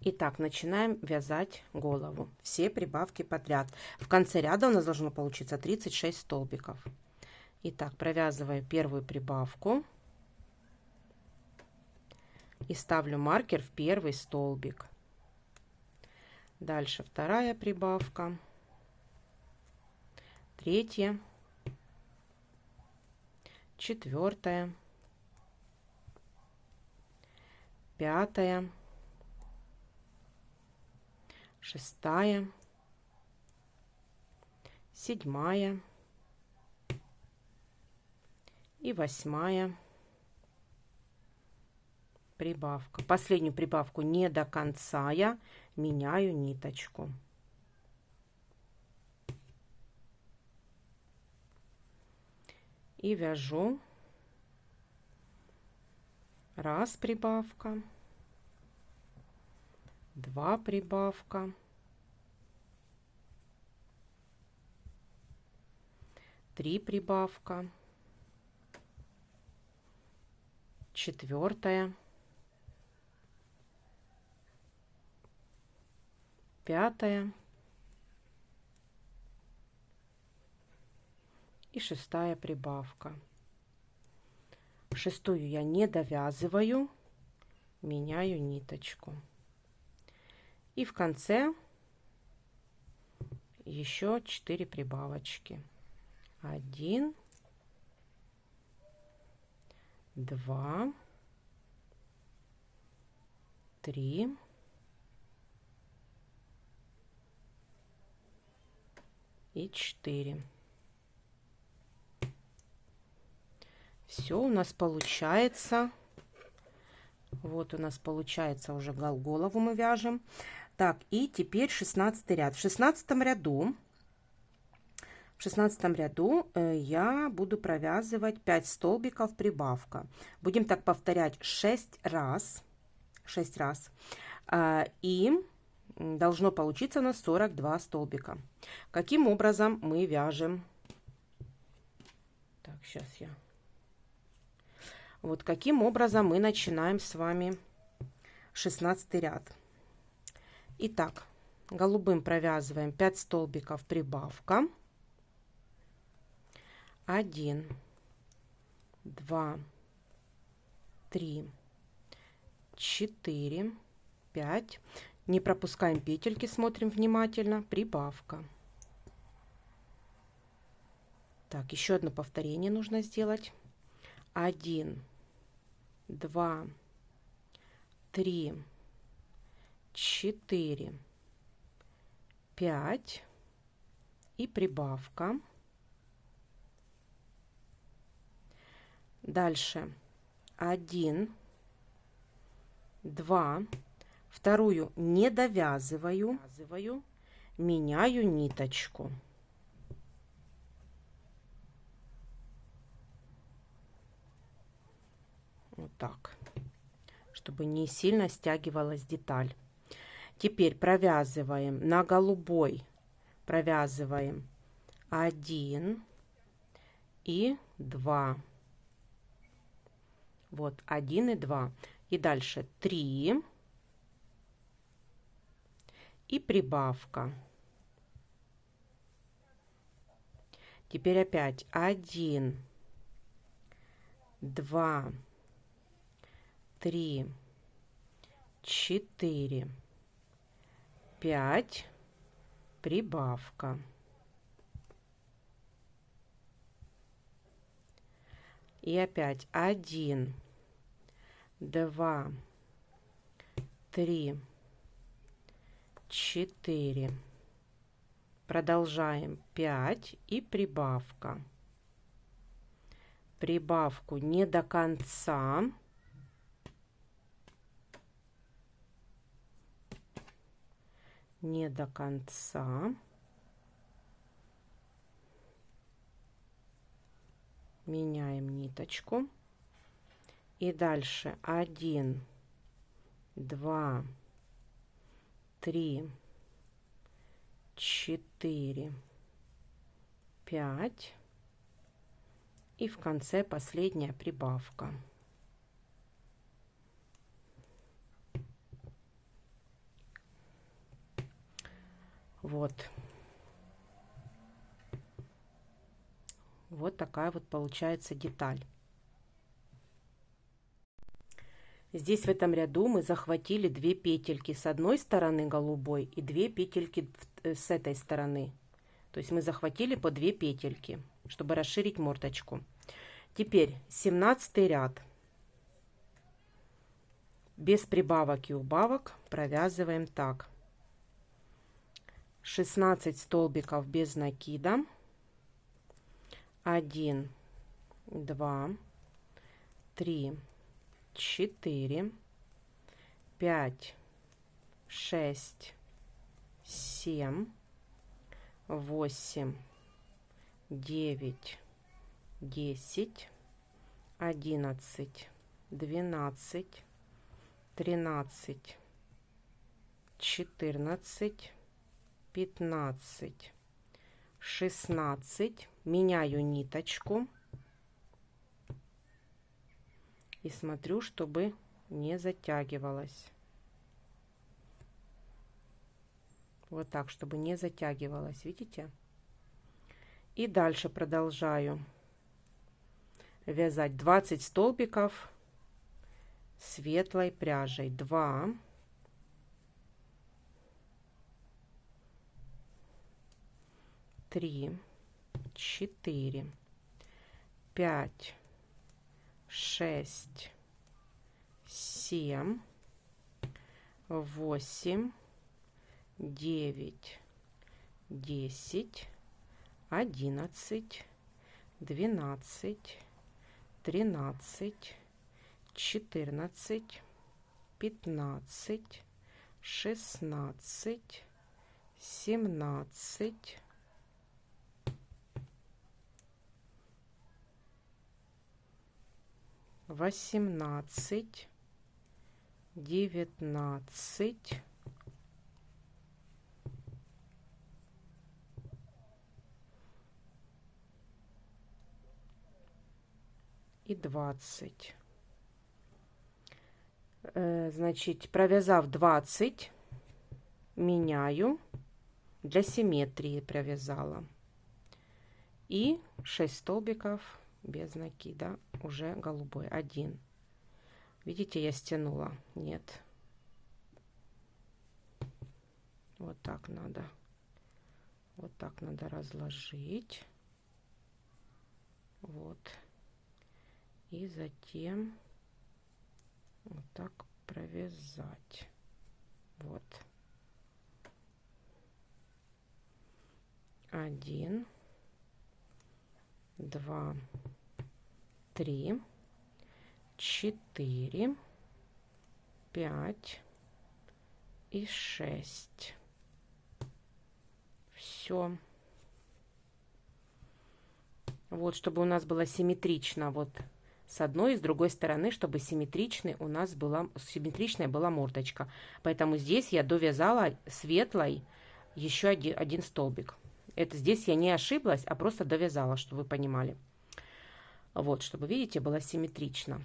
Итак, начинаем вязать голову. Все прибавки подряд. В конце ряда у нас должно получиться 36 столбиков. Итак, провязываю первую прибавку и ставлю маркер в первый столбик. Дальше вторая прибавка, третья, четвертая, пятая, шестая, седьмая и восьмая прибавка. Последнюю прибавку не до конца я меняю ниточку. И вяжу. Раз прибавка, два прибавка, три прибавка, четвертая, пятая и шестая прибавка. Шестую я не довязываю, меняю ниточку. И в конце еще 4 прибавочки. 1, 2, 3, 4. Все у нас получается. Вот у нас получается уже голову мы вяжем. Так, и теперь 16 ряд. В 16 ряду я буду провязывать 5 столбиков прибавка. Будем так повторять 6 раз. 6 раз. И должно получиться у нас 42 столбика. Каким образом мы вяжем? Так, сейчас я... Вот каким образом мы начинаем с вами 16 ряд. Итак, голубым провязываем 5 столбиков прибавка. 1, 2, 3, 4, 5. Не пропускаем петельки, смотрим внимательно. Прибавка. Так, еще одно повторение нужно сделать. 1, 2, 3, 4, 5 и прибавка. Дальше 1, 2, вторую не довязываю, меняю ниточку. Вот так, чтобы не сильно стягивалась деталь. Теперь провязываем на голубой, провязываем 1 и 2. Вот 1 и 2. И дальше 3 и прибавка. Теперь опять 1, 2, 3, 4, 5, прибавка. И опять 1, 2, 3, 4. Продолжаем 5 и прибавка. Прибавку не до конца. Не до конца. Меняем ниточку. И дальше 1, 2, 3, 4, 5. И в конце последняя прибавка. Вот. Вот такая вот получается деталь. Здесь в этом ряду мы захватили 2 петельки с одной стороны голубой и 2 петельки с этой стороны. То есть мы захватили по 2 петельки, чтобы расширить мордочку. Теперь 17 ряд. Без прибавок и убавок провязываем так. 16 столбиков без накида. 1, 2, 3, 4, 5, 6, 7, 8, 9, 10, 11, 12, 13, 14, 15, 16. Меняю ниточку и смотрю, чтобы не затягивалась. Вот так, чтобы не затягивалась, видите? И дальше продолжаю вязать 20 столбиков светлой пряжей. 2, 3, 4, 5, 6, 7, 8, 9, 10, 11, 12, 13, 14, 15, 16, 17, 18, 19, 20. Значит, провязав 20, меняю, для симметрии провязала. И 6 столбиков без накида, уже голубой. 1. Видите, я стянула? Нет. Вот так надо. Вот так надо разложить. Вот. И затем вот так провязать. Вот. 1, 2, 3, 4, 5 и 6. Все. Вот, чтобы у нас было симметрично, вот с одной и с другой стороны, чтобы симметричная была мордочка. Поэтому здесь я довязала светлой еще один столбик. Это здесь я не ошиблась, а просто довязала, чтобы вы понимали. Вот, чтобы, видите, было симметрично.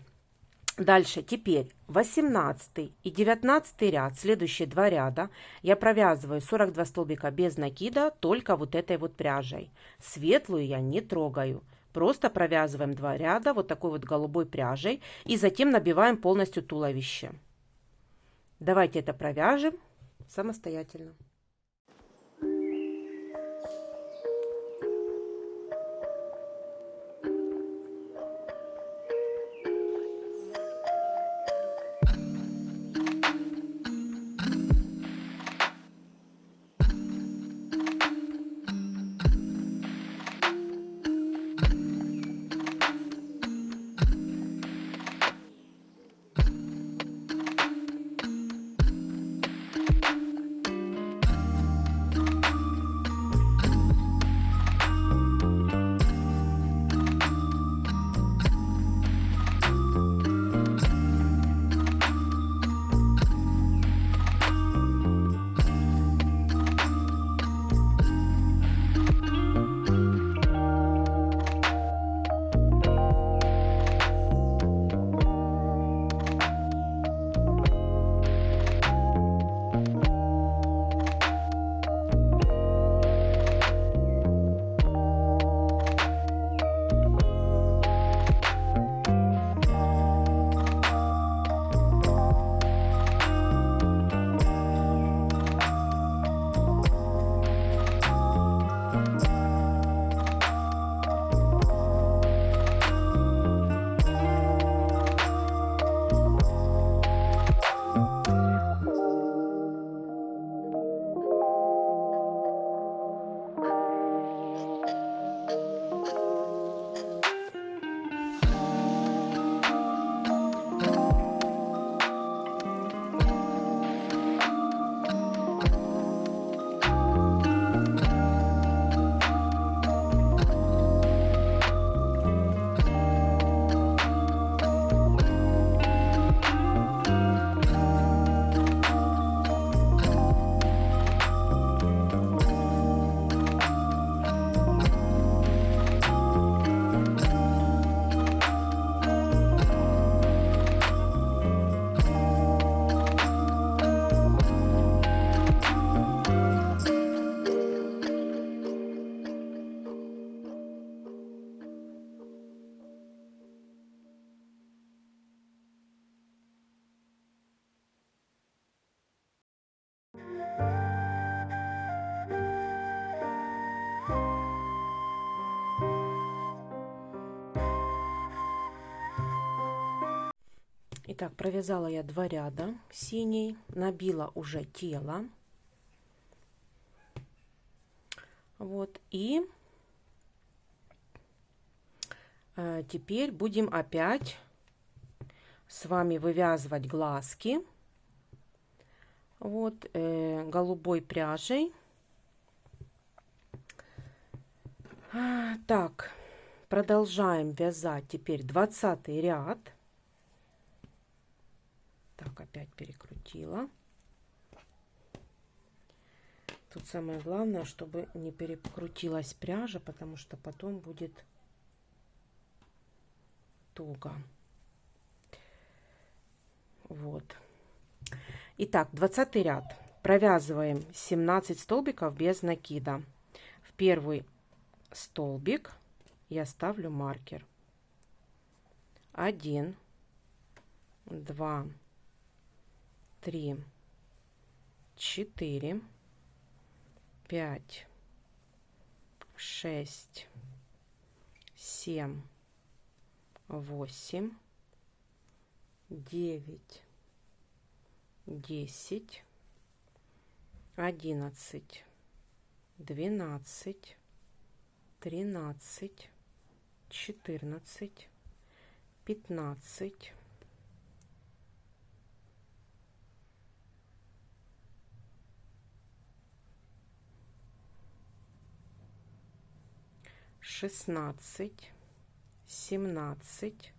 Дальше, теперь 18 и 19 ряд, следующие 2 ряда, я провязываю 42 столбика без накида, только вот этой вот пряжей. Светлую я не трогаю. Просто провязываем 2 ряда вот такой вот голубой пряжей и затем набиваем полностью туловище. Давайте это провяжем самостоятельно. Итак, провязала я 2 ряда синий, набила уже тело. Вот, и теперь будем опять с вами вывязывать глазки. Вот, голубой пряжей. Так, продолжаем вязать теперь 20 ряд. Так, опять перекрутила. Тут самое главное, чтобы не перекрутилась пряжа, потому что потом будет туго. Вот. Итак, 20 ряд. Провязываем 17 столбиков без накида. В первый столбик я ставлю маркер. 1, 2, 3, 4, 5, 6, 7, 8, 9, 10, 11, 12, 13, 14, 15, 16, 17,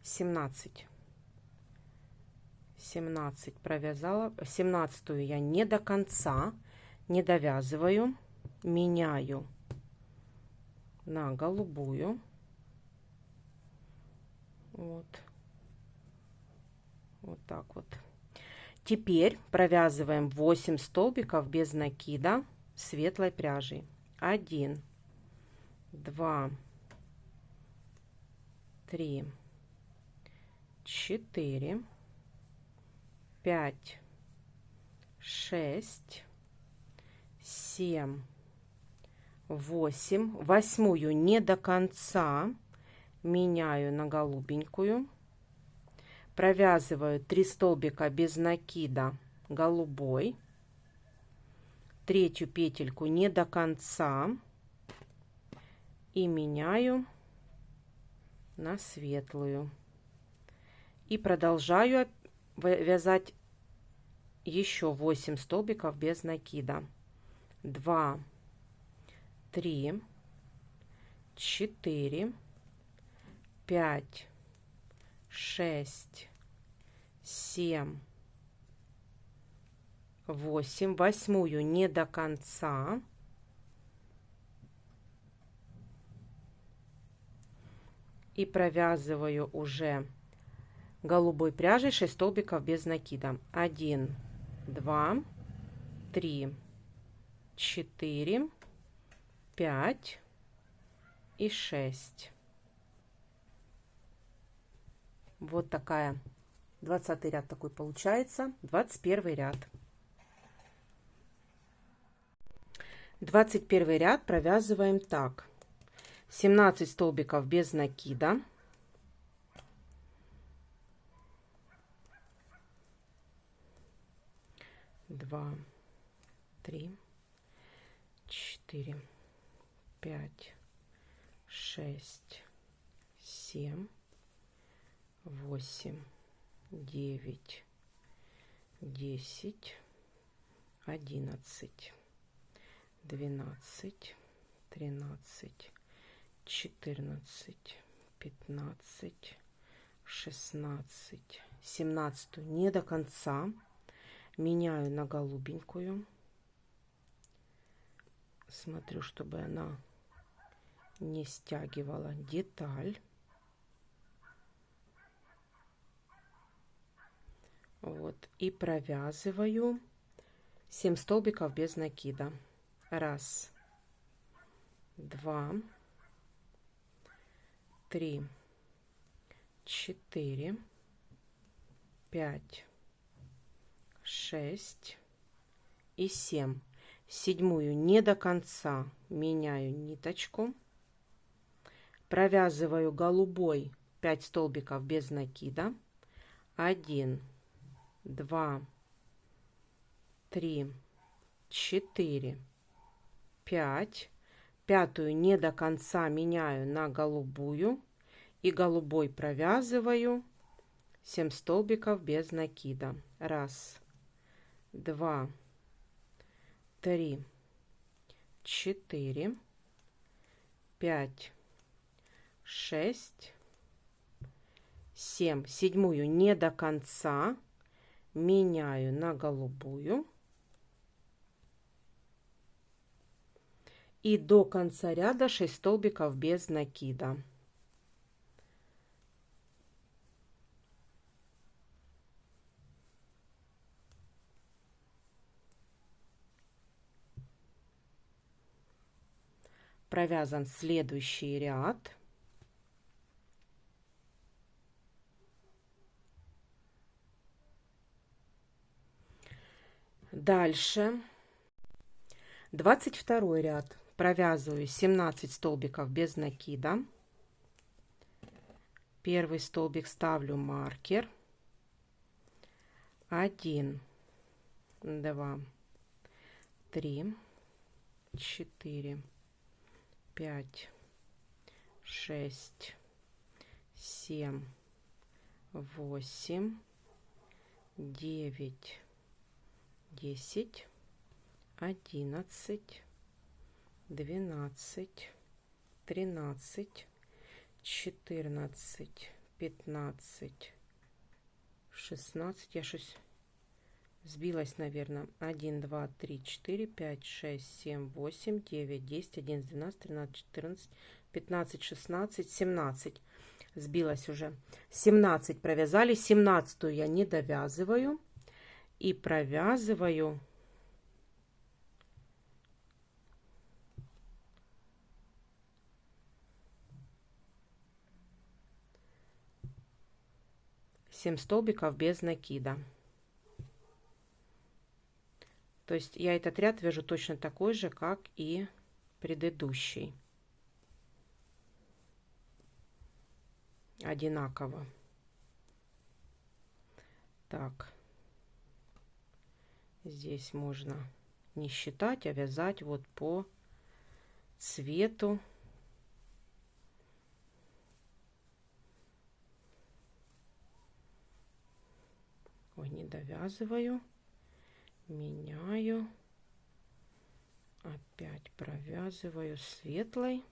17 провязала. 17-ю я не до конца, не довязываю, меняю на голубую. Вот так вот. Теперь провязываем 8 столбиков без накида светлой пряжей. 1, 2, 3, 4, 5, 6, 7, 8. 8-ю не до конца меняю на голубенькую. Провязываю 3 столбика без накида голубой. 3-ю петельку не до конца и меняю на светлую. И продолжаю вязать еще 8 столбиков без накида. 2, 3, 4, 5, 6, 7, 8. 8-ю не до конца. И провязываю уже голубой пряжей 6 столбиков без накида. 1, 2, 3, 4, 5 и 6. Вот такая 20 ряд такой получается. 21 ряд. 21 ряд провязываем так. 17 столбиков без накида. 2, 3, 4, 5, 6, 7, 8, 9, 10, 11, 12, 13, 14, 15, 16, 17 не до конца. Меняю на голубенькую. Смотрю, чтобы она не стягивала деталь. Вот. И провязываю 7 столбиков без накида. 1, 2, 3, 4, 5, 6 и 7. 7-ю не до конца меняю ниточку. Провязываю голубой 5 столбиков без накида, 1, 2, 3, 4, 5, пятую не до конца меняю на голубую и голубой провязываю 7 столбиков без накида. 1, 2, 3, 4, 5, 6, 7. Седьмую не до конца меняю на голубую. И до конца ряда 6 столбиков без накида. Провязан следующий ряд. Дальше 22 ряд. Провязываю 17 столбиков без накида. Первый столбик ставлю маркер. 1, 2, 3, 4, 5, 6, 7, 8, 9, 10, 11, 12, 13, 14, 15, 16. Я щось сбилась, наверное. 1, 2, 3, 4, 5, 6, 7, 8, 9, 10, 11, 12, 13, 14, 15, 16, 17. Сбилась уже. 17 провязали. 17 я не довязываю. И провязываю семь столбиков без накида. То есть я этот ряд вяжу точно такой же, как и предыдущий. Одинаково. Так. Здесь можно не считать, а вязать вот по цвету. Ой, не довязываю. Меняю. Опять провязываю светлой.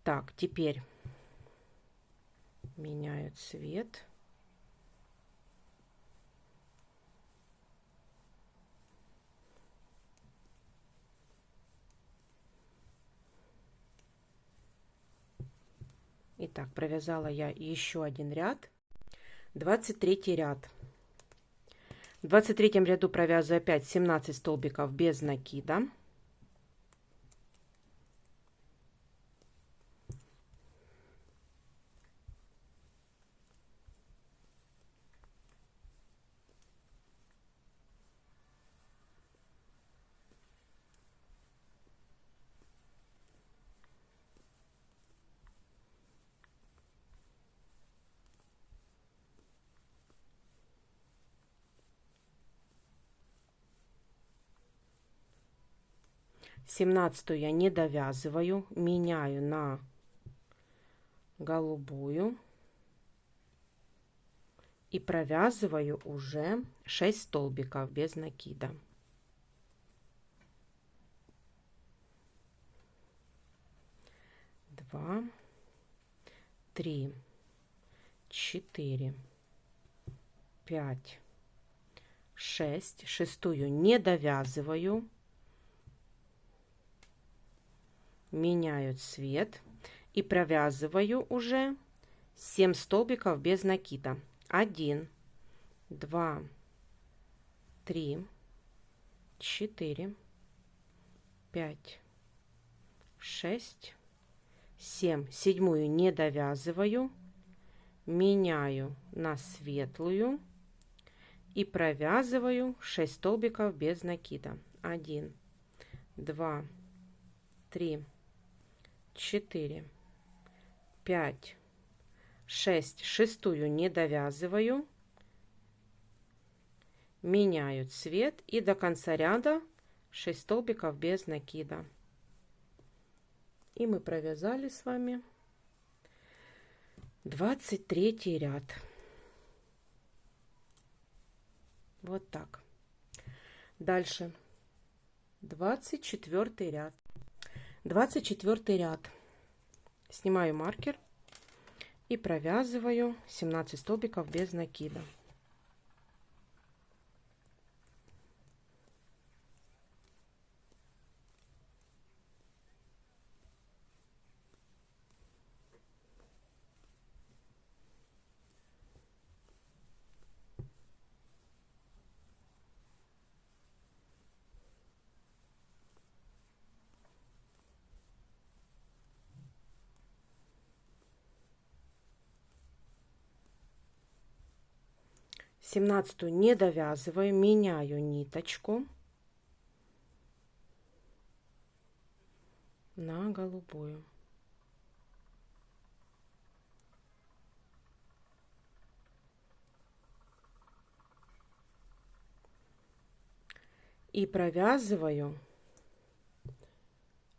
Так, теперь меняю цвет. Итак, провязала я еще один ряд. 23 ряд. В 23 ряду провязываю опять 17 столбиков без накида. Семнадцатую я не довязываю, меняю на голубую и провязываю уже 6 столбиков без накида. Два, 3, 4, 5, 6. Шестую не довязываю. Меняю цвет и провязываю уже 7 столбиков без накида. 1, 2, 3, 4, 5, 6, 7. Седьмую не довязываю. Меняю на светлую и провязываю 6 столбиков без накида. 1, 2, 3, 4, 5, 6. Шестую не довязываю, меняю цвет и до конца ряда 6 столбиков без накида. И мы провязали с вами 23 ряд. Вот так. Дальше 24 ряд. 24 ряд. Снимаю маркер и провязываю 17 столбиков без накида. Семнадцатую не довязываю, меняю ниточку на голубую. И провязываю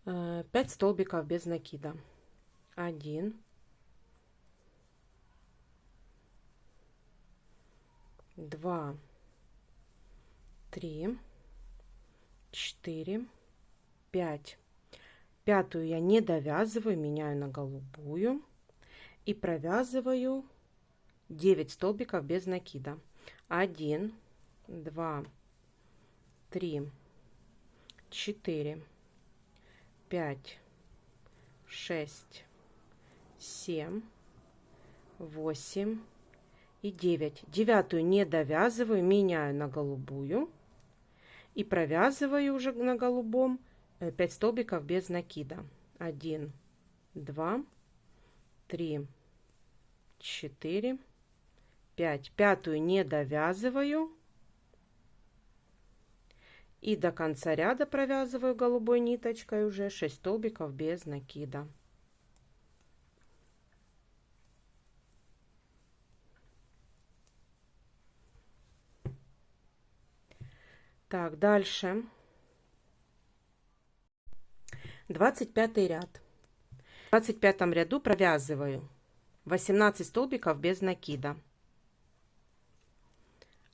5 столбиков без накида. 1, 2, 3, 4, 5. Пятую я не довязываю, меняю на голубую и провязываю 9 столбиков без накида. 1, 2, 3, 4, 5, 6, 7, 8 и 9. Девятую не довязываю, меняю на голубую и провязываю уже на голубом 5 столбиков без накида. 1, 2, 3, 4, 5. Пятую не довязываю и до конца ряда провязываю голубой ниточкой уже 6 столбиков без накида. Так, дальше 25 ряд. В 25 ряду провязываю 18 столбиков без накида.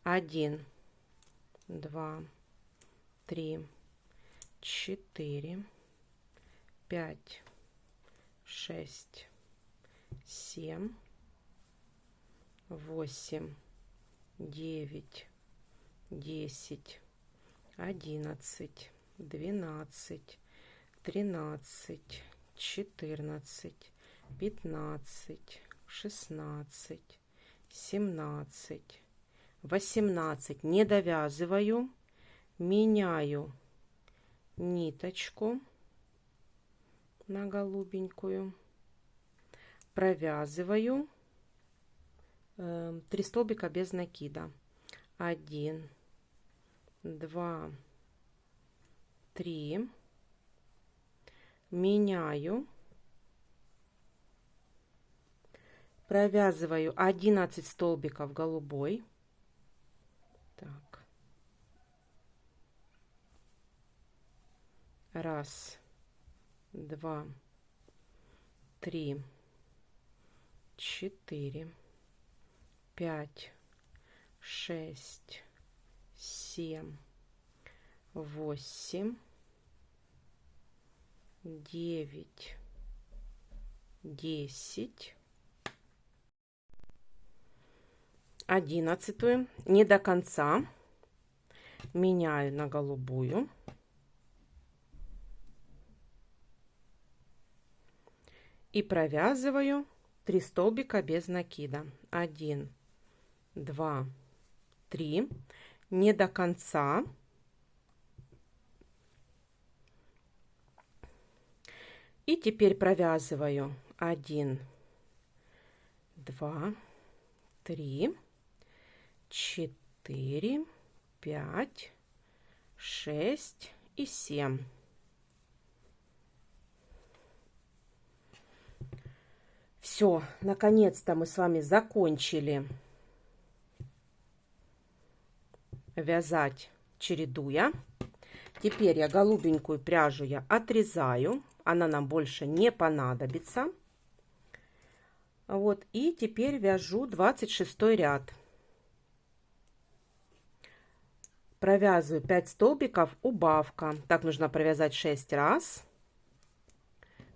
1, 2, 3, 4, 5, 6, 7, 8, 9, 10, 11, 12, 13, 14, 15, 16, 17, 18. Не довязываю, меняю ниточку на голубенькую, провязываю 3 столбика без накида. 1, 2, 3. Меняю, провязываю 11 столбиков голубой. Так. Раз, два, три, 4, 5, 6, 7, 8, 9, 10. 11 не до конца меняю на голубую и провязываю 3 столбика без накида. 1, 2, 3. Не до конца. И теперь провязываю 1, 2, 3, 4, 4, 5, 6 и 7. Все, наконец-то мы с вами закончили вязать, чередуя. Теперь я голубенькую пряжу я отрезаю, она нам больше не понадобится. Вот, и теперь вяжу 26 ряд. Провязываю 5 столбиков, убавка. Так нужно провязать 6 раз.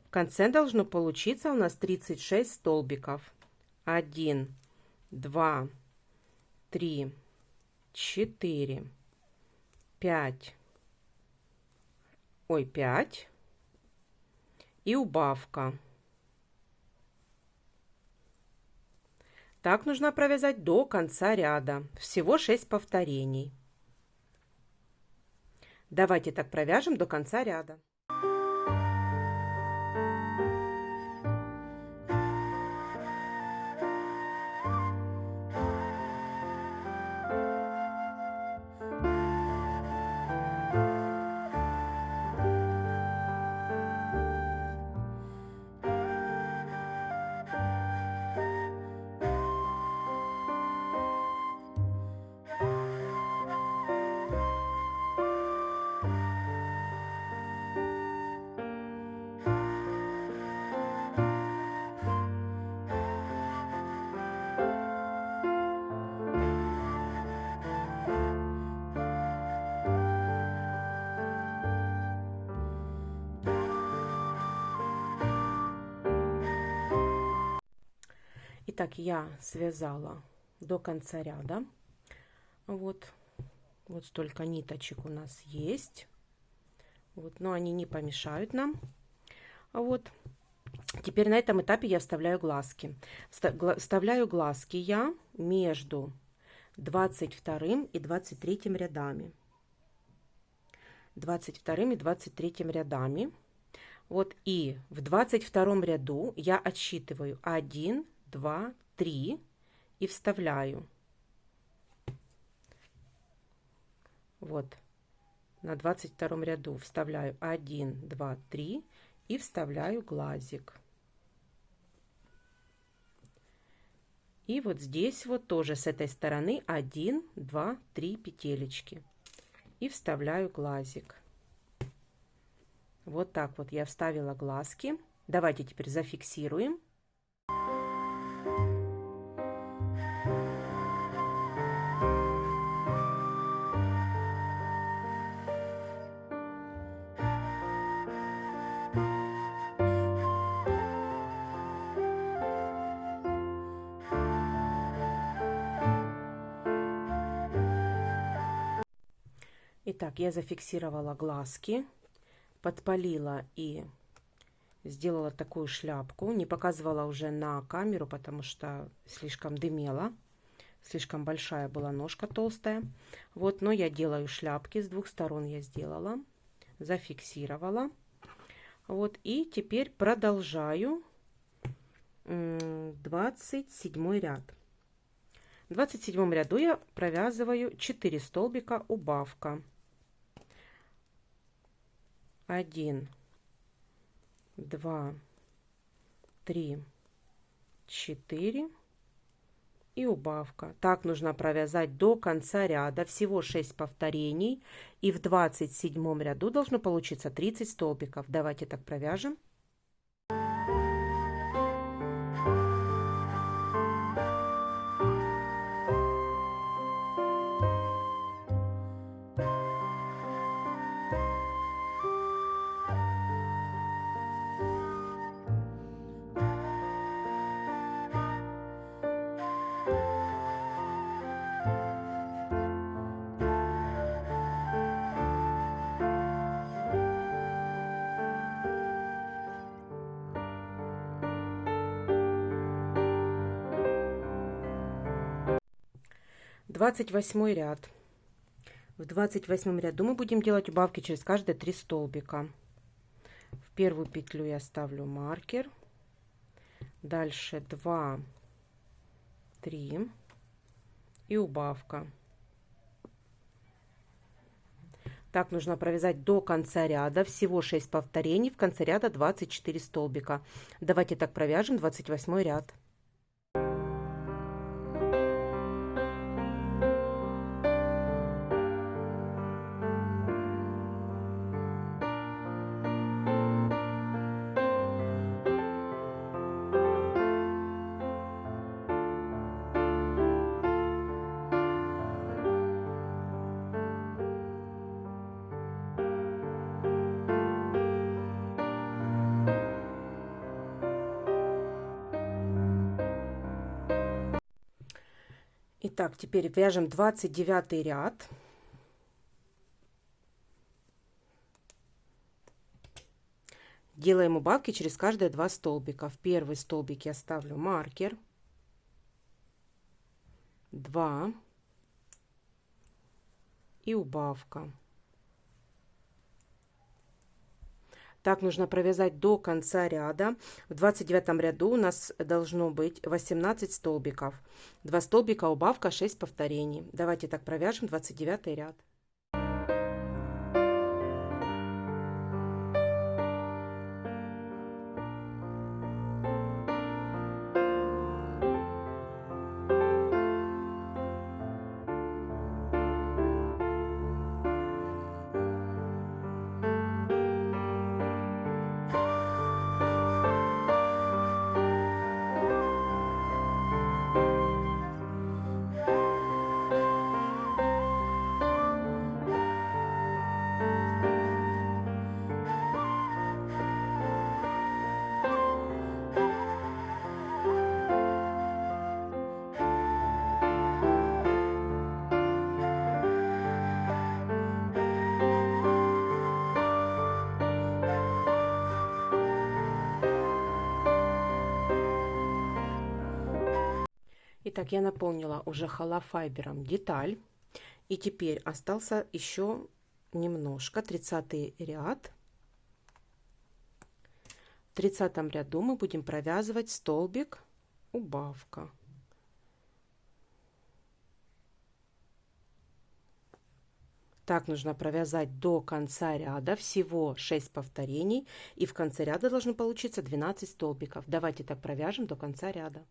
В конце должно получиться у нас 36 столбиков. 1, 2, 3, 4, 5. Ой, 5. И убавка. Так нужно провязать до конца ряда. Всего 6 повторений. Давайте так провяжем до конца ряда. Итак, я связала до конца ряда. Вот столько ниточек у нас есть. Вот, но они не помешают нам. Вот. Теперь на этом этапе я вставляю глазки. Вставляю глазки я между 22 и 23 рядами. 22 и 23 рядами. Вот, и в 22 ряду я отсчитываю 1, 2, 3 и вставляю. Вот, на 22 ряду вставляю 1, 2, 3 и вставляю глазик. И вот здесь вот тоже с этой стороны 1, 2, 3 петелечки. И вставляю глазик. Вот так вот я вставила глазки. Давайте теперь зафиксируем. Итак, я зафиксировала глазки, подпалила и сделала такую шляпку. Не показывала уже на камеру, потому что слишком дымела. Слишком большая была ножка, толстая. Вот, но я делаю шляпки. С двух сторон я сделала. Зафиксировала. Вот, и теперь продолжаю 27 ряд. В 27 ряду я провязываю 4 столбика убавка. 1, 2, 3, 4 и убавка. Так нужно провязать до конца ряда. Всего 6 повторений. И в 27 ряду должно получиться 30 столбиков. Давайте так провяжем. Двадцать восьмой ряд. В 28 ряду мы будем делать убавки через каждые 3 столбика. В первую петлю я ставлю маркер. Дальше 2, 3 и убавка. Так, нужно провязать до конца ряда, всего 6 повторений, в конце ряда 24 столбика. Давайте так провяжем 28 ряд. Итак, теперь вяжем 29 ряд. Делаем убавки через каждые 2 столбика. В первый столбик я ставлю маркер, 2 и убавка. Так нужно провязать до конца ряда. В 29 ряду у нас должно быть 18 столбиков. 2 столбика, убавка, 6 повторений. Давайте так провяжем 29 ряд. Итак, я наполнила уже холофайбером деталь. И теперь остался еще немножко. 30 ряд. В 30 ряду мы будем провязывать столбик убавка. Так нужно провязать до конца ряда, всего 6 повторений. И в конце ряда должно получиться 12 столбиков. Давайте так провяжем до конца ряда.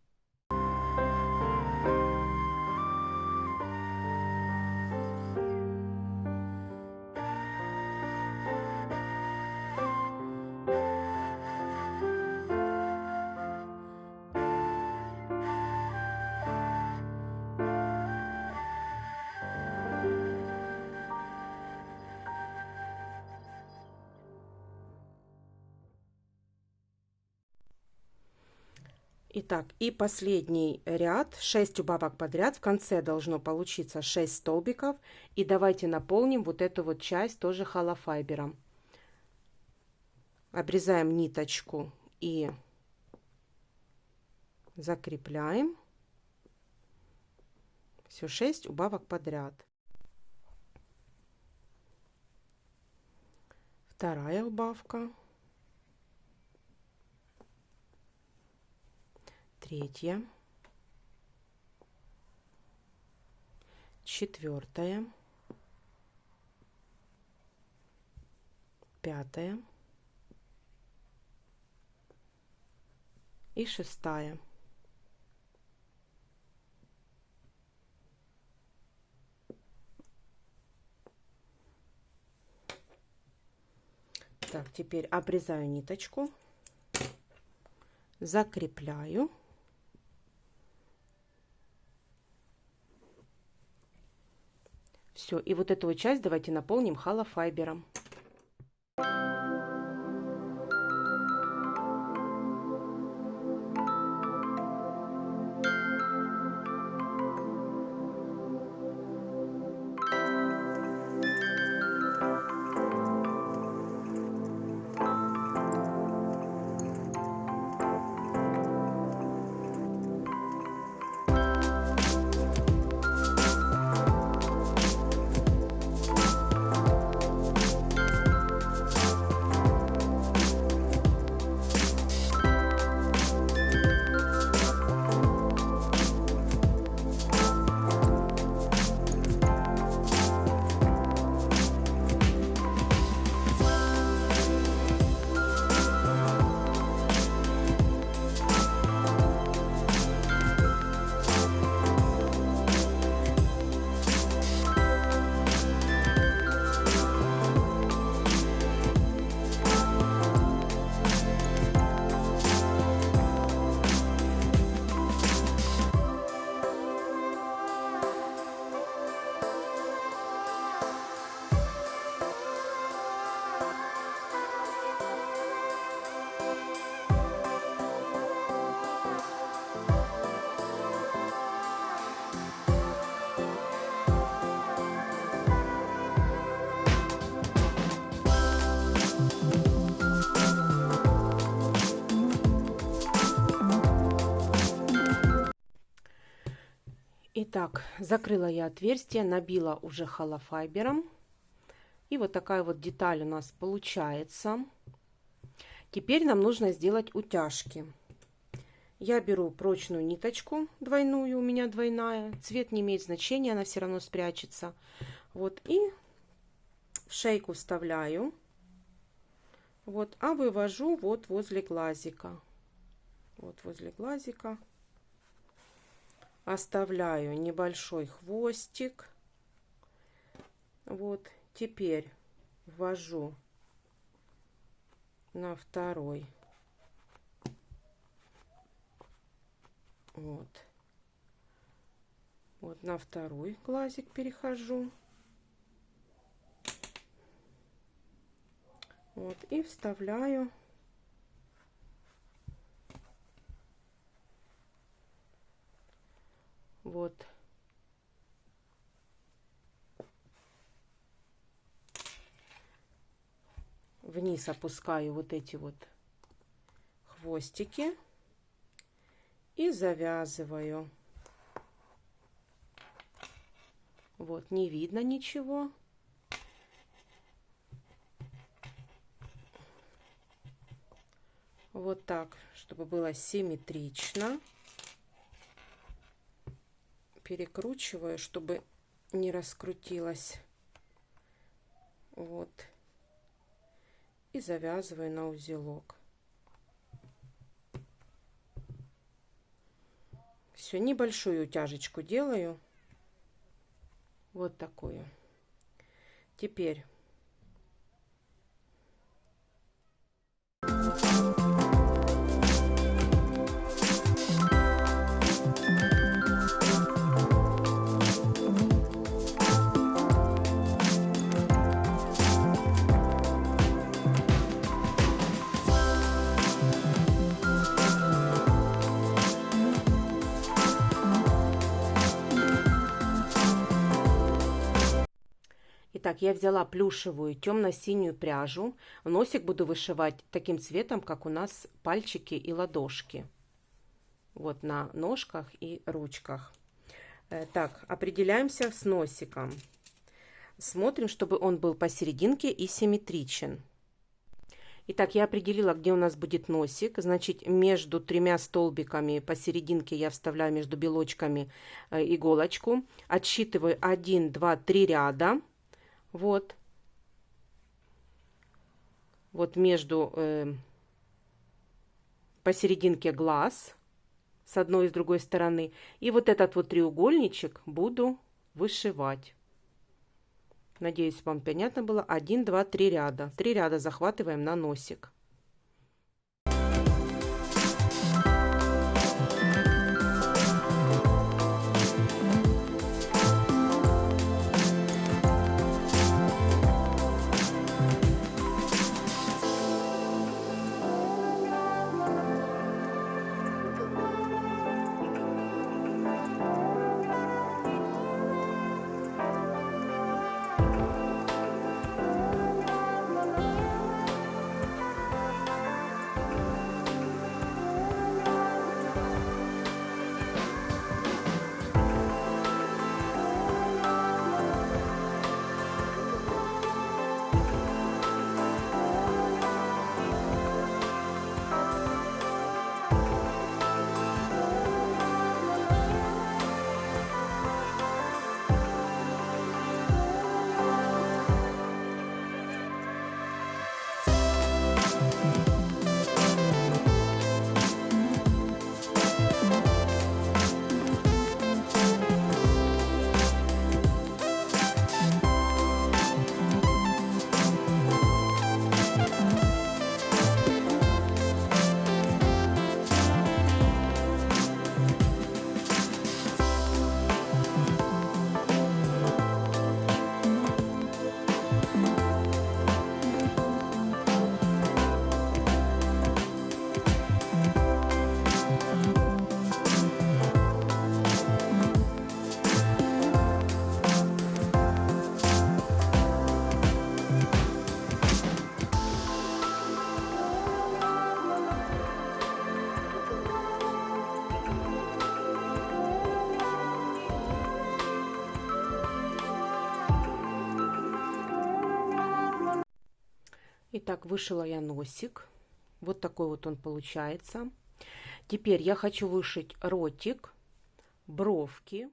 Итак, и последний ряд, 6 убавок подряд, в конце должно получиться 6 столбиков. И давайте наполним вот эту вот часть тоже холофайбером. Обрезаем ниточку и закрепляем. Все 6 убавок подряд. Вторая убавка. Третья, четвертая, пятая и шестая. Так, теперь обрезаю ниточку, закрепляю. Все, и вот эту вот часть давайте наполним холофайбером. Итак, закрыла я отверстие, набила уже холофайбером. И вот такая вот деталь у нас получается. Теперь нам нужно сделать утяжки. Я беру прочную ниточку двойную, у меня двойная. Цвет не имеет значения, она все равно спрячется. Вот, и в шейку вставляю. Вот, а вывожу вот возле глазика. Вот возле глазика. Оставляю небольшой хвостик. Вот, теперь ввожу на второй. Вот. Вот на второй глазик перехожу. Вот, и вставляю вот вниз опускаю вот эти вот хвостики и завязываю. Вот, не видно ничего. Вот так, чтобы было симметрично. Перекручиваю, чтобы не раскрутилось. Вот. И завязываю на узелок. Все, небольшую утяжечку делаю. Вот такую. Теперь итак, я взяла плюшевую темно-синюю пряжу. Носик буду вышивать таким цветом, как у нас пальчики и ладошки. Вот на ножках и ручках. Так, определяемся с носиком. Смотрим, чтобы он был посерединке и симметричен. Итак, я определила, где у нас будет носик. Значит, между тремя столбиками посерединке я вставляю между белочками иголочку. Отсчитываю 1, 2, 3 ряда. Вот. Вот между посерединке глаз с одной и с другой стороны. И вот этот вот треугольничек буду вышивать. Надеюсь, вам понятно было. 1, 2, 3 ряда. 3 ряда захватываем на носик. Итак, вышила я носик. Вот такой вот он получается. Теперь я хочу вышить ротик, бровки.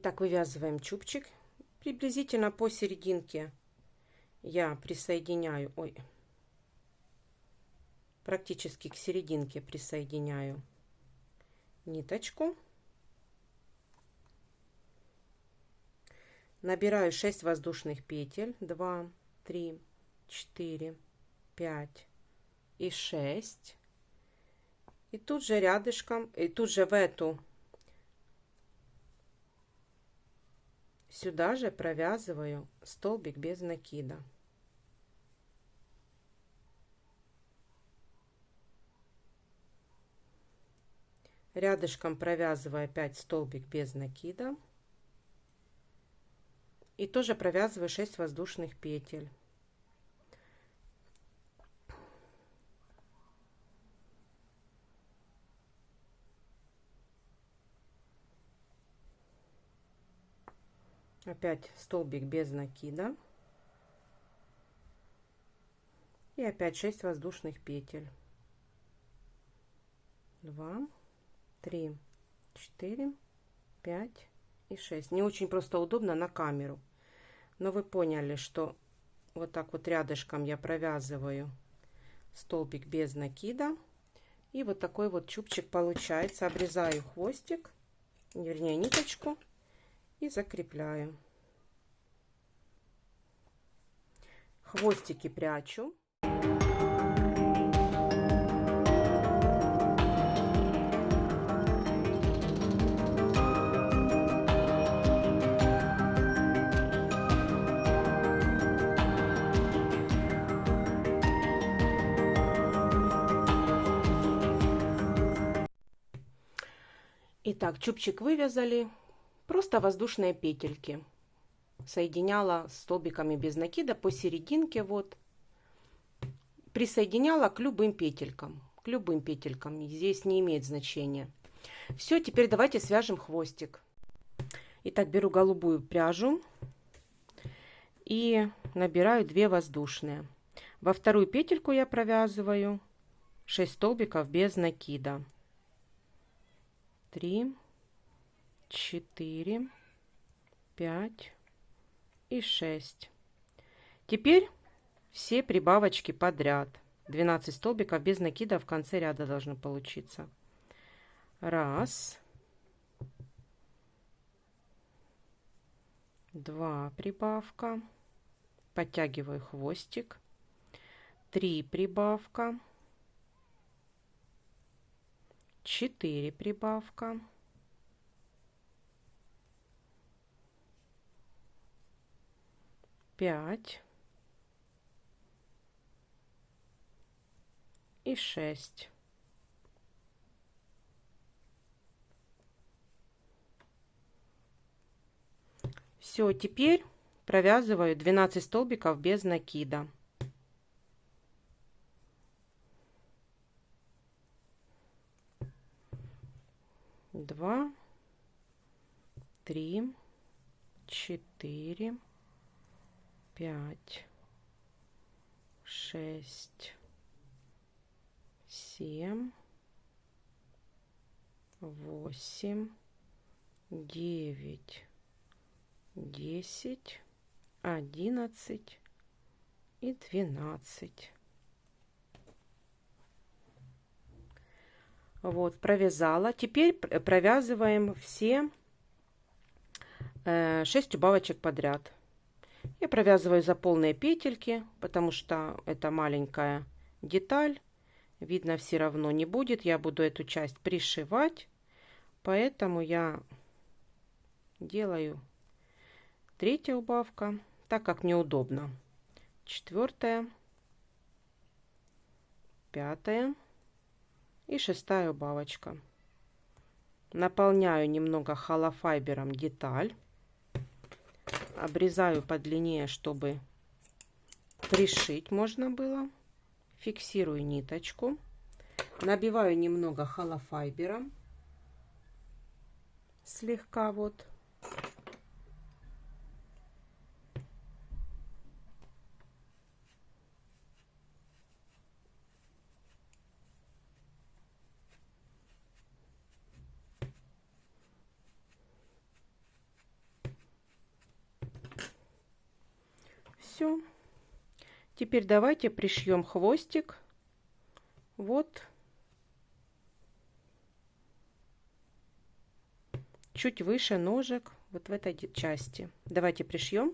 Итак, вывязываем чубчик. Приблизительно по серединке я присоединяю, практически к серединке присоединяю ниточку, набираю 6 воздушных петель, 2, 3, 4, 5 и 6. И тут же рядышком, и тут же в эту, сюда же провязываю столбик без накида. Рядышком провязываю опять столбик без накида. И тоже провязываю 6 воздушных петель. Опять столбик без накида. И опять 6 воздушных петель. 2, 3, 4, 5 и 6. Не очень просто удобно на камеру. Но вы поняли, что вот так вот рядышком я провязываю столбик без накида. И вот такой вот чубчик получается. Обрезаю хвостик, вернее ниточку, и закрепляю. Хвостики прячу. Итак, чубчик вывязали. Просто воздушные петельки. Соединяла столбиками без накида посерединке. Вот. Присоединяла к любым петелькам. К любым петелькам. Здесь не имеет значения. Все, теперь давайте свяжем хвостик. Итак, беру голубую пряжу. И набираю 2 воздушные. Во вторую петельку я провязываю 6 столбиков без накида. 3, 4, 5 и 6. Теперь все прибавочки подряд. 12 столбиков без накида в конце ряда должны получиться. 1, 2 прибавка. Подтягиваю хвостик. 3 прибавка. 4 прибавка. 5 и 6. Все, теперь провязываю 12 столбиков без накида. 2, 3, 4, 5, 6, 7, 8, 9, 10, 11 и 12. Вот, провязала. Теперь провязываем все 6 убавочек подряд. Я провязываю за полные петельки, потому что это маленькая деталь. Видно все равно не будет. Я буду эту часть пришивать. Поэтому я делаю 3-я убавка, так как мне удобно. 4-я, 5-я. И 6-я убавочка. Наполняю немного холофайбером деталь. Обрезаю подлиннее, чтобы пришить можно было. Фиксирую ниточку. Набиваю немного холофайбером. Слегка вот. Все. Теперь давайте пришьем хвостик. Вот. чуть выше ножек, вот в этой части. Давайте пришьем.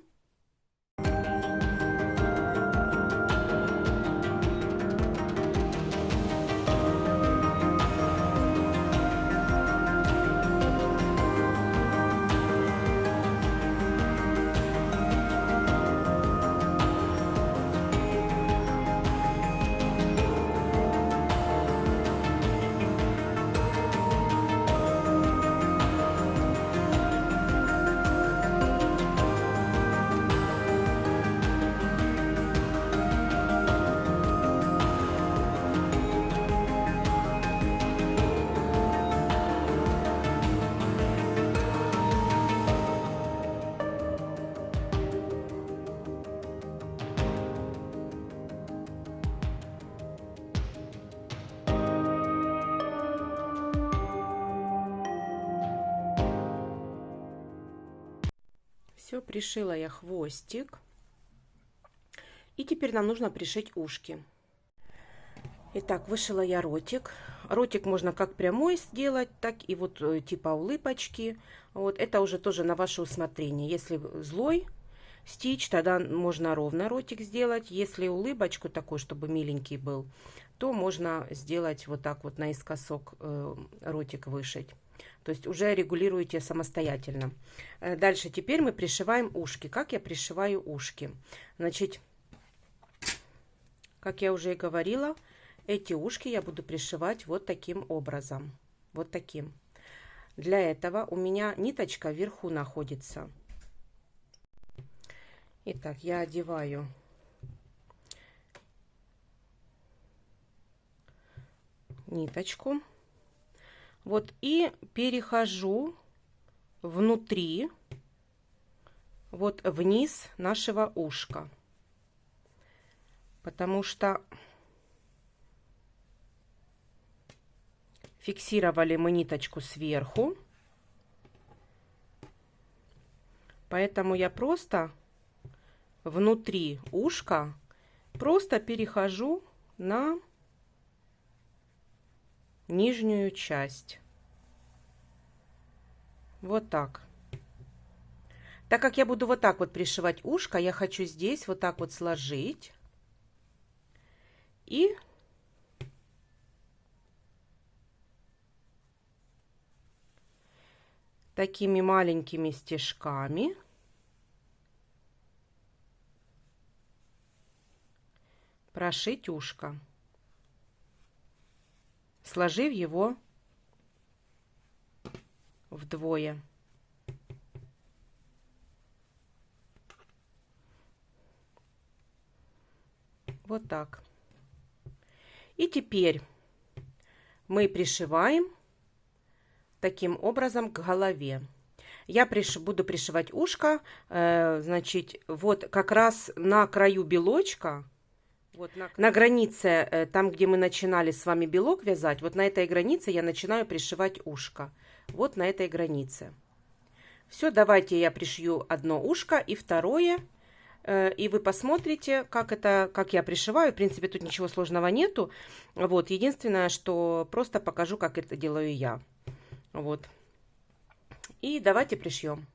Все, пришила я хвостик. И теперь нам нужно пришить ушки. Итак, вышила я ротик. Ротик можно как прямой сделать, так и вот типа улыбочки. Вот это уже тоже на ваше усмотрение. Если злой стич, тогда можно ровно ротик сделать. Если улыбочку такой, чтобы миленький был, то можно сделать вот так вот наискосок ротик вышить. То есть уже регулируете самостоятельно. Дальше теперь мы пришиваем ушки. Как я пришиваю ушки? Значит, как я уже и говорила, эти ушки я буду пришивать вот таким образом. Вот таким. Для этого у меня ниточка вверху находится. Итак, я одеваю ниточку. Вот и перехожу внутри, вот вниз нашего ушка. Потому что фиксировали мы ниточку сверху. Поэтому я просто внутри ушка просто перехожу на нижнюю часть. Вот так. Так как я буду вот так вот пришивать ушко, я хочу здесь вот так вот сложить. И такими маленькими стежками прошить ушко, сложив его вдвое. Вот так. И теперь мы пришиваем таким образом к голове. Я буду пришивать ушко, значит, вот как раз на краю белочка, вот на границе, там, где мы начинали с вами белок вязать, вот на этой границе я начинаю пришивать ушко. Вот на этой границе. Все, давайте я пришью одно ушко и второе. И вы посмотрите, как я пришиваю. В принципе, тут ничего сложного нету. Вот, единственное, что просто покажу, как это делаю я. Вот. И давайте пришьем.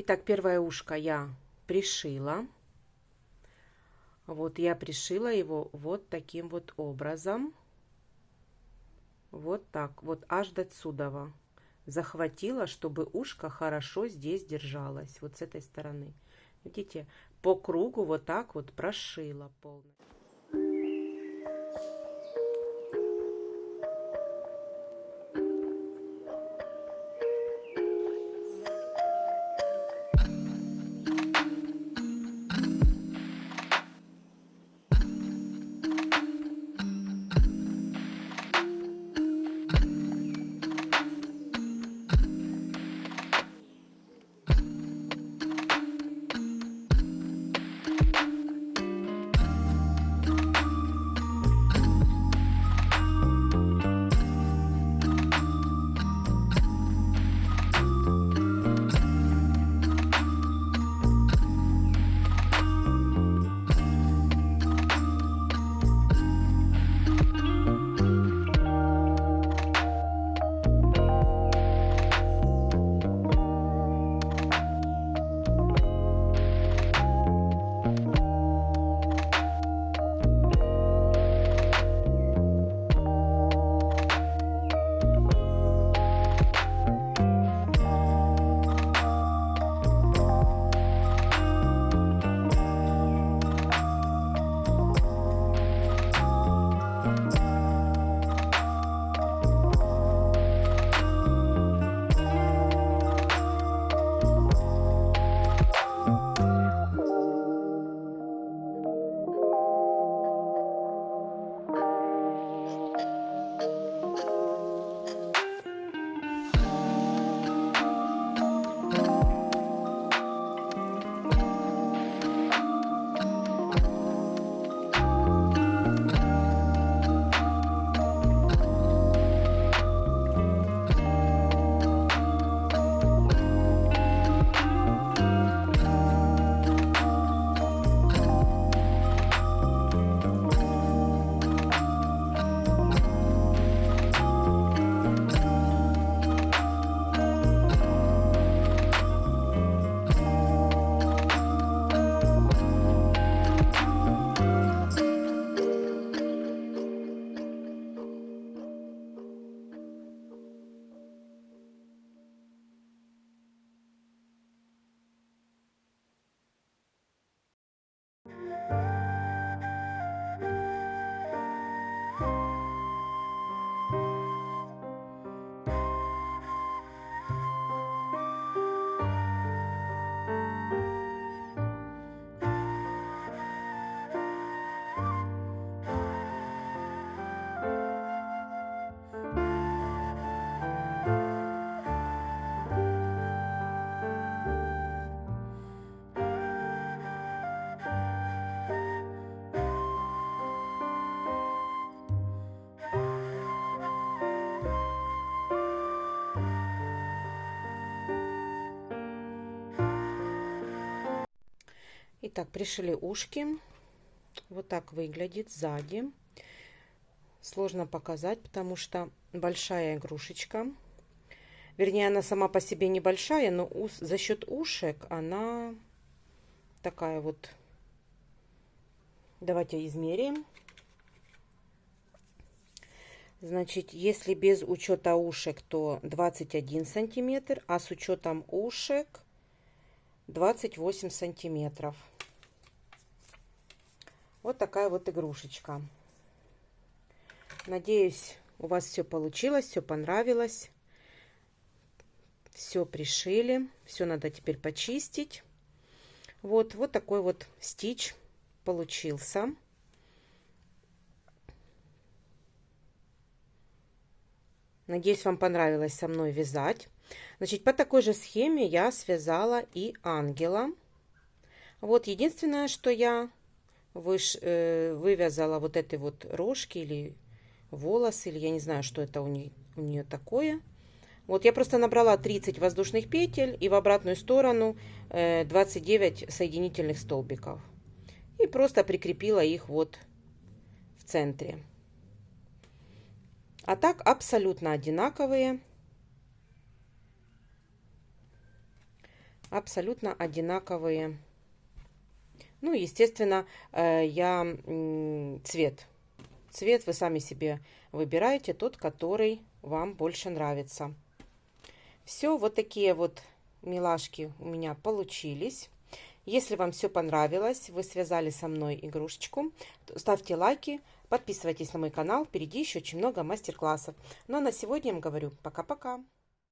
Итак, первое ушко я пришила. Вот я пришила его вот таким вот образом. Вот так, вот аж до отсюда. Захватила, чтобы ушко хорошо здесь держалось. Вот с этой стороны. Видите, по кругу вот так вот прошила полностью. Итак, пришили ушки. Вот так выглядит сзади. Сложно показать, потому что большая игрушечка. Вернее, она сама по себе небольшая, но за счет ушек она такая вот. Давайте измерим. Значит, если без учета ушек, то 21 сантиметр, а с учетом ушек 28 сантиметров. Вот такая вот игрушечка. Надеюсь, у вас все получилось, все понравилось. Все пришили. Все надо теперь почистить. Вот такой вот стич получился. Надеюсь, вам понравилось со мной вязать. Значит, по такой же схеме я связала и ангела. Вот единственное, что я вывязала вот этой вот рожки или волосы, или я не знаю, что это у нее такое. Вот я просто набрала 30 воздушных петель и в обратную сторону 29 соединительных столбиков. И просто прикрепила их вот в центре. А так абсолютно одинаковые. абсолютно одинаковые. Ну, естественно, я цвет. Цвет вы сами себе выбираете, тот, который вам больше нравится. Все, вот такие вот милашки у меня получились. Если вам все понравилось, вы связали со мной игрушечку, ставьте лайки, подписывайтесь на мой канал, впереди еще очень много мастер-классов. Ну а на сегодня я вам говорю пока-пока.